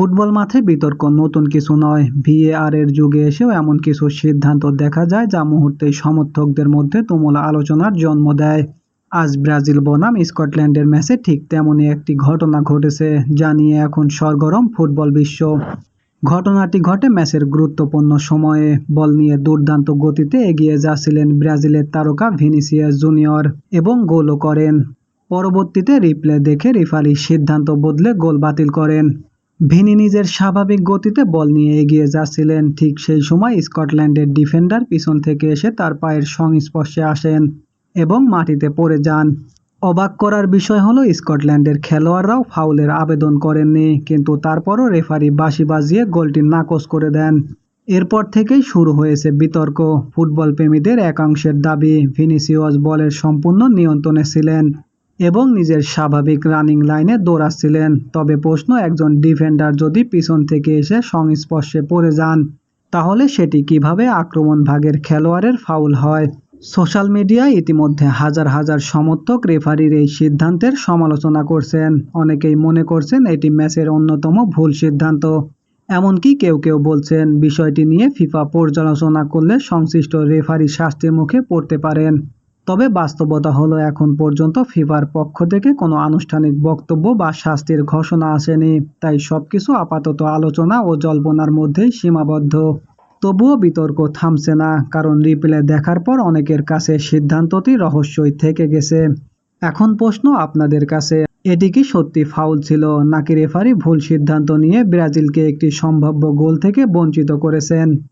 Football মাঠে বিতর্ক নতুন কিছু নয়। ভিএআর এর যুগে এসেও এমন কিছু সিদ্ধান্ত দেখা যায় যা মুহূর্তেই সমর্থকদের মধ্যে তুমুল আলোচনার জন্ম দেয়। আজ ব্রাজিল বনাম স্কটল্যান্ডের ম্যাচে ঠিক তেমনই একটি ঘটনা ঘটেছে, যা নিয়ে এখন সরগরম ফুটবল বিশ্ব। ঘটনাটি ঘটে ম্যাচের গুরুত্বপূর্ণ সময়ে। বল নিয়ে দুর্দান্ত গতিতে এগিয়ে যাচ্ছিলেন ব্রাজিলের তারকা ভিনিসিয়াস জুনিয়র এবং গোলও করেন। পরবর্তীতে রিপ্লে দেখে রেফারি সিদ্ধান্ত বদলে গোল বাতিল করেন। ভিনি নিজের স্বাভাবিক গতিতে বল নিয়ে এগিয়ে যাচ্ছিলেন। ঠিক সেই সময় স্কটল্যান্ডের ডিফেন্ডার পিছন থেকে এসে তার পায়ের সংস্পর্শে আসেন এবং মাটিতে পড়ে যান। অবাক করার বিষয় হলো স্কটল্যান্ডের খেলোয়াড়রাও ফাউলের আবেদন করেননি, কিন্তু তারপরও রেফারি বাঁশি বাজিয়ে গোলটি নাকচ করে দেন। এরপর থেকেই শুরু হয়েছে বিতর্ক। ফুটবল প্রেমীদের একাংশের দাবি ভিনিসিয়াস বলের সম্পূর্ণ নিয়ন্ত্রণে ছিলেন এবং নিজের স্বাভাবিক রানিং লাইনে দৌড়াচ্ছিলেন। তবে প্রশ্ন, একজন ডিফেন্ডার যদি পিছন থেকে এসে সংস্পর্শে পড়ে যান, তাহলে সেটি কিভাবে আক্রমণ ভাগের খেলোয়াড়ের ফাউল হয়? সোশ্যাল মিডিয়ায় ইতিমধ্যে হাজার হাজার সমর্থক রেফারির এই সিদ্ধান্তের সমালোচনা করছেন। অনেকেই মনে করছেন এটি ম্যাচের অন্যতম ভুল সিদ্ধান্ত। এমনকি কেউ কেউ বলছেন বিষয়টি নিয়ে ফিফা পর্যালোচনা করলে সংশ্লিষ্ট রেফারি শাস্তির মুখে পড়তে পারেন। তবে বাস্তবতা হলো, এখন পর্যন্ত ফিফার পক্ষ থেকে কোনো আনুষ্ঠানিক বক্তব্য বা শাস্তির ঘোষণা আসেনি। তাই সবকিছু আপাতত আলোচনা ও জল্পনার মধ্যেই সীমাবদ্ধ। তবুও বিতর্ক থামছে না, কারণ রিপ্লে দেখার পর অনেকের কাছে সিদ্ধান্তটি রহস্যই থেকে গেছে। এখন প্রশ্ন আপনাদের কাছে, এটি কি সত্যি ফাউল ছিল, নাকি রেফারি ভুল সিদ্ধান্ত নিয়ে ব্রাজিলকে একটি সম্ভাব্য গোল থেকে বঞ্চিত করেছেন?